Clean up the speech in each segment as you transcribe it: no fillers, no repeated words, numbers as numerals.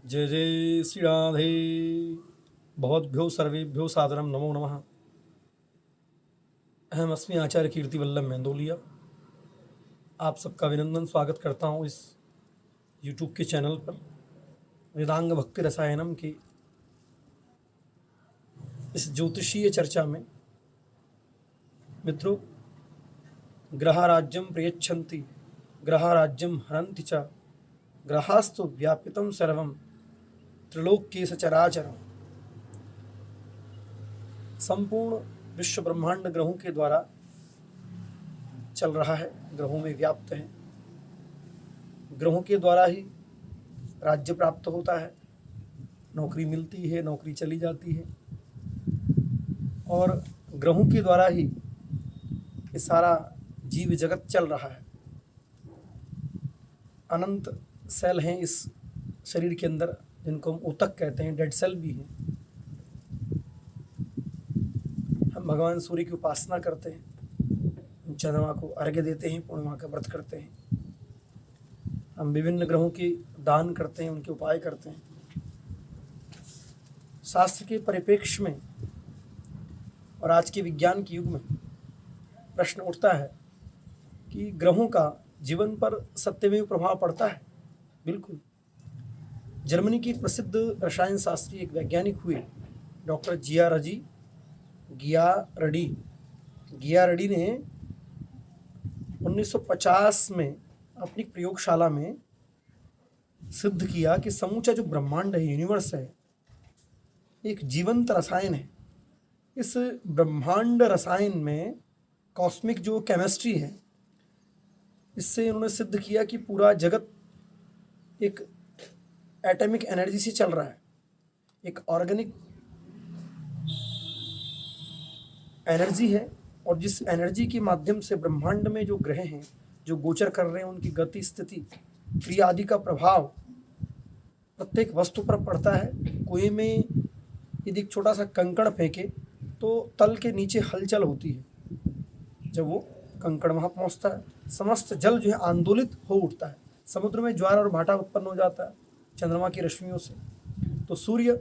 जय जय श्री राधे। भवद्भ्यो सर्वेभ्यो सादरम नमो नमः। अहम अस्मि आचार्य कीर्तिवल्लभ मेंदोलिया। आप सबका अभिनंदन स्वागत करता हूँ इस YouTube के चैनल पर वेदांग भक्ति रसायनम की इस ज्योतिषीय चर्चा में। मित्रों, ग्रहा राज्यम प्रयच्छन्ति ग्रहा राज्यम हरन्ति च ग्रहास्तु व्यापितं सर्वं त्रिलोक्ये सचराचरम्। संपूर्ण विश्व ब्रह्मांड ग्रहों के द्वारा चल रहा है, ग्रहों में व्याप्त है। ग्रहों के द्वारा ही राज्य प्राप्त होता है, नौकरी मिलती है, नौकरी चली जाती है, और ग्रहों के द्वारा ही ये सारा जीव जगत चल रहा है। अनंत सेल हैं इस शरीर के अंदर, जिनको हम ऊतक कहते हैं, डेड सेल भी हैं। हम भगवान सूर्य की उपासना करते हैं, चंद्रमा को अर्घ्य देते हैं, पूर्णिमा का व्रत करते हैं। हम विभिन्न ग्रहों के दान करते हैं, उनके उपाय करते हैं। शास्त्र के परिप्रेक्ष्य में और आज के विज्ञान के युग में प्रश्न उठता है कि ग्रहों का जीवन पर सत्यमेव प्रभाव पड़ता है। बिल्कुल। जर्मनी की प्रसिद्ध रसायन शास्त्री एक वैज्ञानिक हुए, डॉक्टर गियारडी ने 1950 में अपनी प्रयोगशाला में सिद्ध किया कि समूचा जो ब्रह्मांड है, यूनिवर्स है, एक जीवंत रसायन है। इस ब्रह्मांड रसायन में कॉस्मिक जो केमिस्ट्री है, इससे उन्होंने सिद्ध किया कि पूरा जगत एक एटॉमिक एनर्जी से चल रहा है, एक ऑर्गेनिक एनर्जी है। और जिस एनर्जी के माध्यम से ब्रह्मांड में जो ग्रह हैं जो गोचर कर रहे हैं, उनकी गति, स्थिति, क्रिया आदि का प्रभाव प्रत्येक वस्तु पर पड़ता है। कुएं में यदि एक छोटा सा कंकड़ फेंके तो तल के नीचे हलचल होती है। जब वो कंकड़ वहाँ पहुँचता है, समस्त जल जो है आंदोलित हो उठता है। समुद्र में ज्वार और भाटा उत्पन्न हो जाता है चंद्रमा की रश्मियों से। तो सूर्य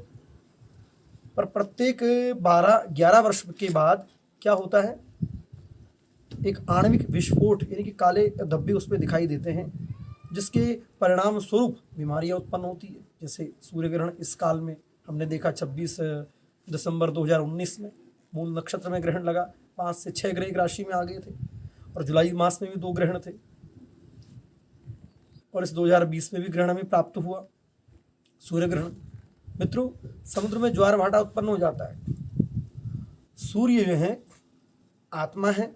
पर प्रत्येक 12-11 वर्ष के बाद क्या होता है, एक आणविक विस्फोट, यानी कि काले धब्बे उसमें दिखाई देते हैं, जिसके परिणाम स्वरूप बीमारियां उत्पन्न होती है। जैसे सूर्य ग्रहण इस काल में हमने देखा 26 दिसंबर 2019 में मूल नक्षत्र में ग्रहण लगा। 5 से 6 ग्रह एक राशि में आ गए थे, और जुलाई मास में भी 2 ग्रहण थे, और इस 2020 में भी ग्रहण हमें प्राप्त हुआ, सूर्य ग्रहण। मित्रों, समुद्र में ज्वार भाटा उत्पन्न हो जाता है। सूर्य जो है आत्मा है,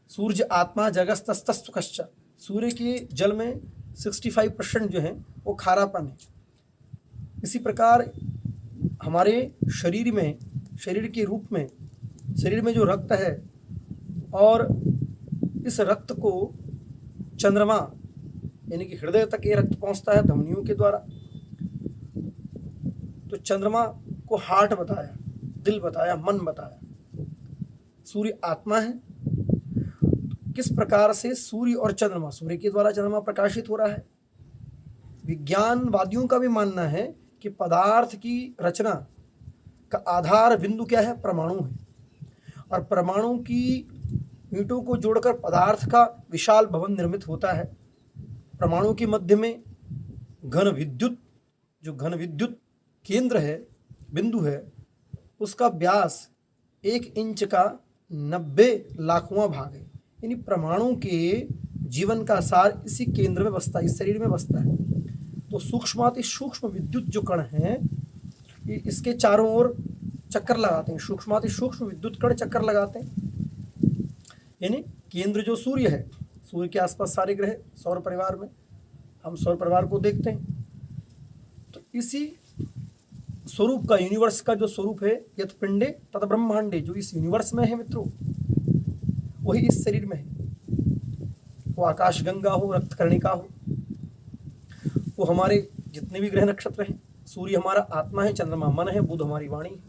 सूर्य आत्मा जगस्तस्तुकश्च। सूर्य के जल में 65% जो है वो खारापन है। इसी प्रकार हमारे शरीर में, शरीर के रूप में, शरीर में जो रक्त है, और इस रक्त को चंद्रमा, यानी कि हृदय तक ये रक्त पहुंचता है धमनियों के द्वारा। तो चंद्रमा को हार्ट बताया, दिल बताया, मन बताया। सूर्य आत्मा है। किस प्रकार से सूर्य और चंद्रमा, सूर्य के द्वारा चंद्रमा प्रकाशित हो रहा है। विज्ञानवादियों का भी मानना है कि पदार्थ की रचना का आधार बिंदु क्या है, परमाणु है, और परमाणु की ईंटों को जोड़कर पदार्थ का विशाल भवन निर्मित होता है। परमाणु के मध्य में घन विद्युत केंद्र है, बिंदु है, उसका व्यास 1 इंच का 90 लाखवां भाग है। यानी परमाणु के जीवन का सार इसी केंद्र में बसता है, इस शरीर में बसता है। तो सूक्ष्माति सूक्ष्म विद्युत जो कण हैं, इसके चारों ओर चक्कर लगाते हैं। सूक्ष्माति सूक्ष्म विद्युत कण चक्कर लगाते हैं। यानी केंद्र जो सूर्य है, सूर्य के आसपास सारे ग्रह सौर परिवार में, हम सौर परिवार को देखते हैं। तो इसी स्वरूप का, यूनिवर्स का जो स्वरूप है, यत पिंडे तत ब्रह्मांडे, जो इस यूनिवर्स में है मित्रों, वही इस शरीर में है। वो आकाश गंगा हो, रक्तकर्णिका हो, वो हमारे जितने भी ग्रह नक्षत्र हैं। सूर्य हमारा आत्मा है, चंद्रमा मन है, बुध हमारी वाणी है,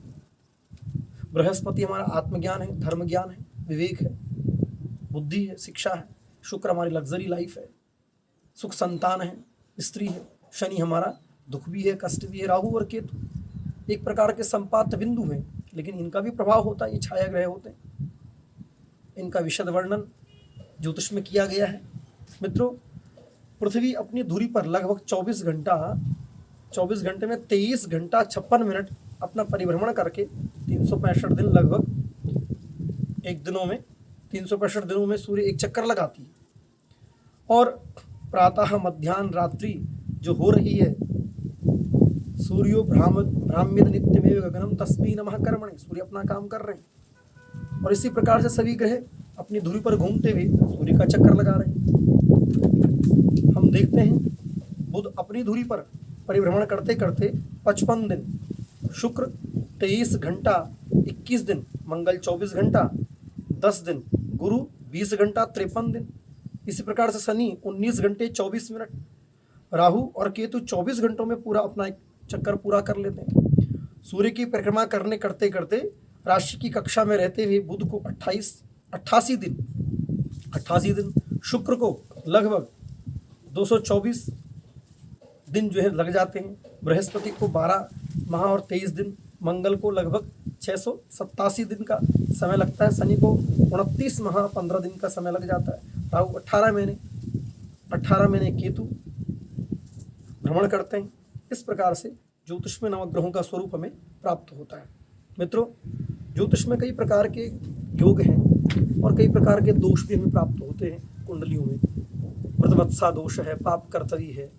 बृहस्पति हमारा आत्मज्ञान है, धर्म ज्ञान है, विवेक है, बुद्धि है, शिक्षा है, शुक्र हमारी लग्जरी लाइफ है, सुख संतान है, स्त्री है, शनि हमारा दुख भी है, कष्ट भी है। राहु और केतु एक प्रकार के संपात बिंदु हैं, लेकिन इनका भी प्रभाव होता है, ये छाया ग्रह होते हैं। इनका विशद वर्णन ज्योतिष में किया गया है। मित्रों, पृथ्वी अपनी धुरी पर लगभग 24 घंटे में 23 घंटा 56 मिनट अपना परिभ्रमण करके 365 दिन लगभग एक दिनों में 365 दिनों में सूर्य एक चक्कर लगाती है। और प्रातः मध्याह्न रात्रि जो हो रही है, सूर्यो भ्राम्यत नित्यमेव गगनम तस्मै नमः कर्मणे, सूर्य अपना काम कर रहे हैं। और इसी प्रकार से सभी ग्रह अपनी धुरी पर घूमते हुए सूर्य का चक्कर लगा रहे हैं। हम देखते हैं बुध अपनी धुरी पर परिभ्रमण करते करते 55 दिन, शुक्र 23 घंटा 21 दिन, मंगल 24 घंटा 10 दिन, गुरु 20 घंटा 53 दिन। इसी प्रकार से शनि 19 घंटे 24 मिनट, राहु और केतु 24 घंटों में पूरा अपना एक चक्कर पूरा कर लेते हैं। सूर्य की परिक्रमा करते करते राशि की कक्षा में रहते हुए बुध को 88 दिन, शुक्र को लगभग 224 दिन जो है लग जाते हैं, बृहस्पति को 12 माह और 23 दिन, मंगल को लगभग 687 दिन का समय लगता है, शनि को 29 माह 15 दिन का समय लग जाता है, राहु 18 महीने केतु भ्रमण करते हैं। इस प्रकार से ज्योतिष में नवग्रहों का स्वरूप हमें प्राप्त होता है। मित्रों, ज्योतिष में कई प्रकार के योग हैं और कई प्रकार के दोष भी हमें प्राप्त होते हैं कुंडलियों में। मृतवत्सा दोष है, पाप कर्तवी है,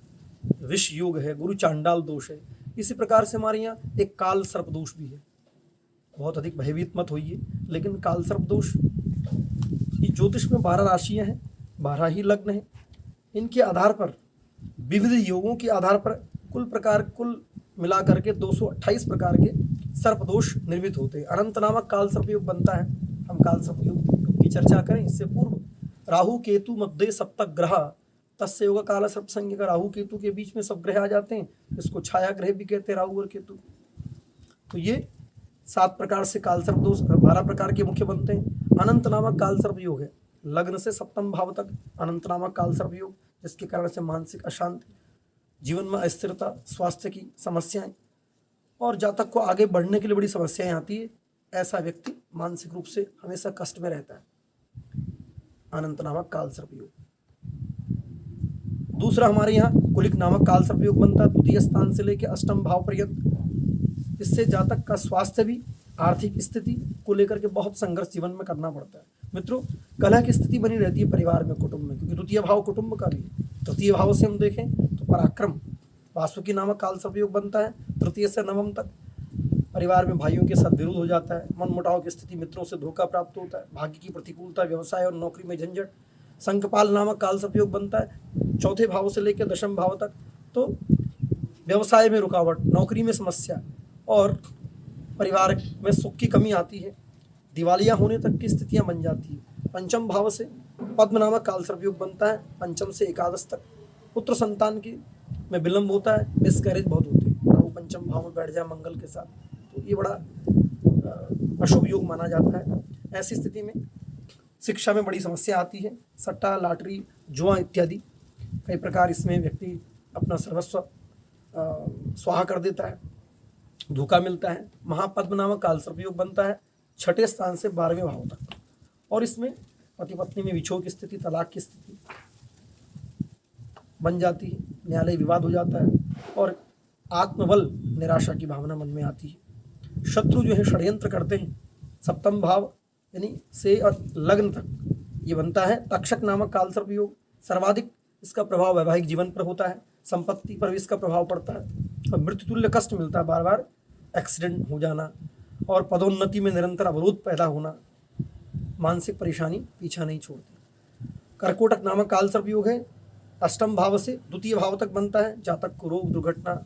विष योग है, गुरु चांडाल दोष है। इसी प्रकार से हमारे यहाँ एक काल सर्प दोष भी है। बहुत अधिक भयभीत मत होइए, लेकिन काल सर्प दोष, ये ज्योतिष में 12 राशियाँ हैं, 12 ही लग्न हैं। इनके आधार पर विविध योगों के आधार पर कुल मिला करके 228 प्रकार के सर्प दोष निर्मित होते हैं। अनंत नामक काल सर्प योग बनता है। हम काल सर्प योग की चर्चा करें इससे पूर्व, राहु केतु मध्य सप्तक ग्रह तस्य योग काल सर्प संज्ञ का, राहु केतु के बीच में सब ग्रह आ जाते हैं, इसको छाया ग्रह भी कहते हैं, राहु और केतु। तो ये 7 प्रकार से काल सर्प दोष 12 प्रकार के मुख्य बनते हैं। अनंत नामक काल सर्प योग है, लग्न से सप्तम भाव तक अनंत नामक काल सर्प योग, जिसके कारण से मानसिक अशांति, जीवन में अस्थिरता, स्वास्थ्य की समस्याएं और जातक को आगे बढ़ने के लिए बड़ी समस्याएं आती है। ऐसा व्यक्ति मानसिक रूप से हमेशा कष्ट में रहता है। अनंत नामक काल सर्प योग। दूसरा हमारे यहाँ कुलिक नामक काल सर्प योग बनता है, द्वितीय स्थान से लेकर अष्टम भाव पर्यंत। इससे जातक का स्वास्थ्य भी, आर्थिक स्थिति को लेकर के बहुत संघर्ष जीवन में करना पड़ता है। मित्रों, कलह की स्थिति बनी रहती है परिवार में, कुटुंब में, क्योंकि द्वितीय भाव कुटुंब का भी है। तृतीय भाव से हम देखें तो पराक्रम, वासुकी नामक काल सर्प योग बनता है। तृतीय से नवम तक परिवार में भाइयों के साथ विरोध हो जाता है, मनमुटाव की स्थिति, मित्रों से धोखा प्राप्त होता है, भाग्य की प्रतिकूलता, व्यवसाय और नौकरी में झंझट। संकपाल नामक काल सर्प योग बनता है 4थे भाव से लेकर 10वें भाव तक। तो व्यवसाय में रुकावट, नौकरी में समस्या और परिवार में सुख की कमी आती है, दिवालिया होने तक की स्थितियां बन जाती है। पंचम भाव से पद्म नामक काल सर्प योग बनता है, पंचम से एकादश तक। पुत्र संतान की में विलंब होता है, मिसकैरेज बहुत होते हैं। राहु पंचम भाव में बैठ जाए मंगल के साथ, तो ये बड़ा अशुभ योग माना जाता है। ऐसी स्थिति में शिक्षा में बड़ी समस्या आती है। सट्टा, लॉटरी, जुआ इत्यादि कई प्रकार इसमें व्यक्ति अपना सर्वस्व स्वाहा कर देता है, धोखा मिलता है। महापद्म नामक काल सर्प योग बनता है 6ठे स्थान से 12वें भाव तक, और इसमें पति पत्नी में विछोह की स्थिति, तलाक की स्थिति बन जाती है, न्यायालय विवाद हो जाता है और आत्मबल निराशा की भावना मन में आती है। शत्रु जो है षड्यंत्र करते हैं। सप्तम भाव यानी से लग्न तक ये बनता है तक्षक नामक काल सर्प योग। सर्वाधिक इसका प्रभाव वैवाहिक जीवन पर होता है, संपत्ति पर भी इसका प्रभाव पड़ता है और मृत्युतुल्य कष्ट मिलता है, बार बार एक्सीडेंट हो जाना और पदोन्नति में निरंतर अवरोध पैदा होना, मानसिक परेशानी पीछा नहीं छोड़ती। कर्कोटक नामक काल सर्प योग है, अष्टम भाव से द्वितीय भाव तक बनता है। जातक को रोग, दुर्घटना,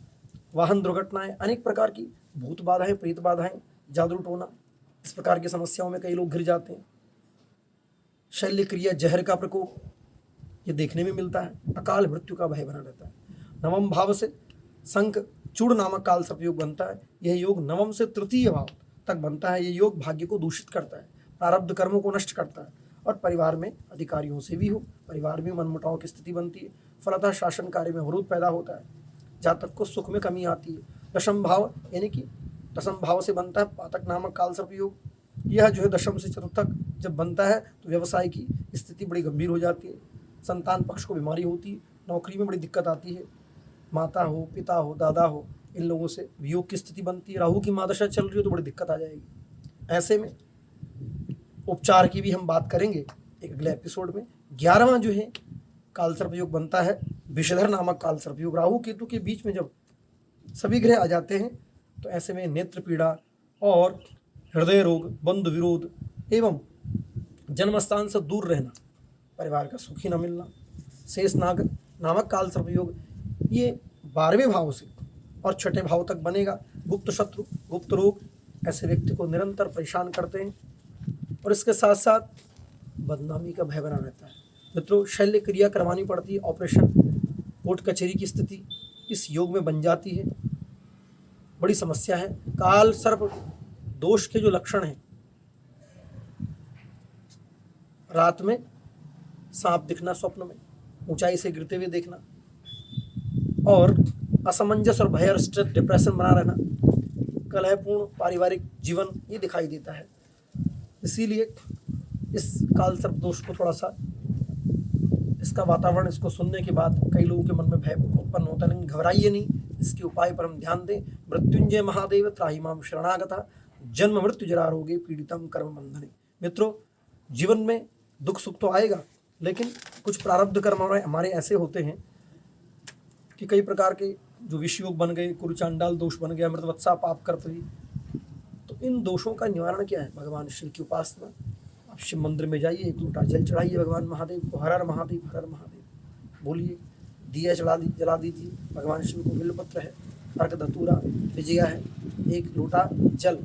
वाहन दुर्घटनाएं, अनेक प्रकार की भूत बाधाएं, प्रेत बाधाएं, जादू टोना, इस प्रकार की समस्याओं में कई लोग घिर जाते हैं। शल्य क्रिया, जहर का प्रकोप ये देखने में मिलता है। अकाल मृत्यु का भय बना रहता है। नवम भाव से शंख चूड़ नामक काल सर्प योग बनता है। यह योग नवम से तृतीय भाव तक बनता है। यह योग भाग्य को दूषित करता है, प्रारब्ध कर्मों को नष्ट करता है और परिवार में अधिकारियों से भी परिवार में मनमुटाव की स्थिति बनती है। फलतः शासन कार्य में अवरोध पैदा होता है। जातक को सुख में कमी आती है। दशम भाव यानी कि दशम भाव से बनता है पातक नामक काल सर्प योग। यह जो है दशम से चतुर्थक जब बनता है तो व्यवसाय की स्थिति बड़ी गंभीर हो जाती है, संतान पक्ष को बीमारी होती है, नौकरी में बड़ी दिक्कत आती है, माता हो, पिता हो, दादा हो, इन लोगों से वियोग की स्थिति बनती है। राहु की महादशा चल रही हो तो बड़ी दिक्कत आ जाएगी। ऐसे में उपचार की भी हम बात करेंगे एक अगले एपिसोड में। 11वां जो है काल सर्प योग बनता है विषधर नामक काल सर्प योग। राहु केतु के बीच में जब सभी ग्रह आ जाते हैं तो ऐसे में नेत्र पीड़ा और हृदय रोग, बंधु विरोध एवं जन्मस्थान से दूर रहना, परिवार का सुखी न मिलना, शेष नाग नामक काल सर्प योग ये 12वें भाव से और छठे भाव तक बनेगा। गुप्त शत्रु, गुप्त रोग ऐसे व्यक्ति को निरंतर परेशान करते हैं और इसके साथ साथ बदनामी का भय बना रहता है। मित्रों, शल्य क्रिया करवानी पड़ती है, ऑपरेशन, कोर्ट कचहरी की स्थिति इस योग में बन जाती है। बड़ी समस्या है। काल सर्प दोष के जो लक्षण हैं, रात में सांप दिखना स्वप्न में, ऊंचाई से गिरते हुए देखना और असमंजस और भय और स्ट्रेस, डिप्रेशन बना रहना, कलहपूर्ण पारिवारिक जीवन ये दिखाई देता है। इसीलिए इस काल सर्प दोष को थोड़ा सा, इसका वातावरण इसको सुनने के बाद कई लोगों के मन में भय उत्पन्न होता है, लेकिन घबराइए नहीं, इसके उपाय पर हम ध्यान दें। मृत्युंजय महादेव त्राहि माम शरणागता जन्म मृत्यु जरा रोगे पीड़ितम कर्म बंधने। मित्रों, जीवन में दुख सुख तो आएगा, लेकिन कुछ प्रारब्ध कर्म हमारे ऐसे होते हैं कि कई प्रकार के जो विषयोग बन गए, कुरुचांडाल दोष बन गया, मृतवत्सा पाप कर्तव्य, तो इन दोषों का निवारण क्या है? भगवान शिव की उपासना। आप शिव मंदिर में जाइए, एक लोटा जल चढ़ाइए भगवान महादेव को, हर हर महादेव, हर हर महादेव बोलिए, दिया जला दीजिए, भगवान शिव को बिल्वपत्र है, अर्घ धतूरा विजया है, एक लोटा जल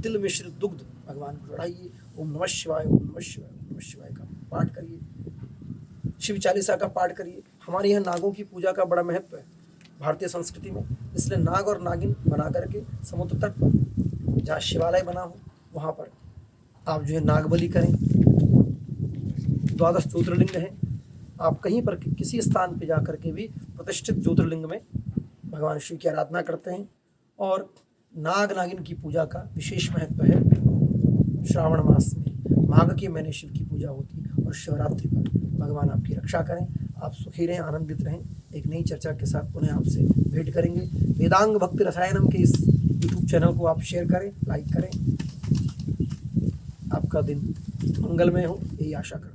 तिल मिश्रित दुग्ध भगवान को चढ़ाइए। ओम नमः शिवाय, ओम नमः शिवाय, ओम नमः शिवाय का पाठ करिए, शिव चालीसा का पाठ करिए। हमारे यहाँ नागों की पूजा का बड़ा महत्व है भारतीय संस्कृति में, इसलिए नाग और नागिन बना करके समुद्र तट पर जहाँ शिवालय बना हो वहाँ पर आप जो है नाग बलि करें। 12 ज्योतिर्लिंग हैं, आप कहीं पर किसी स्थान पर जा करके भी प्रतिष्ठित ज्योतिर्लिंग में भगवान शिव की आराधना करते हैं। और नाग नागिन की पूजा का विशेष महत्व है। श्रावण मास में माघ के महीने शिव की पूजा होती है और शिवरात्रि पर भगवान आपकी रक्षा करें। आप सुखी रहें, आनंदित रहें। एक नई चर्चा के साथ पुनः आपसे भेंट करेंगे। वेदांग भक्ति रसायनम के इस यूट्यूब चैनल को आप शेयर करें, लाइक करें। आपका दिन मंगलमय हो, यही आशा करता हूँ।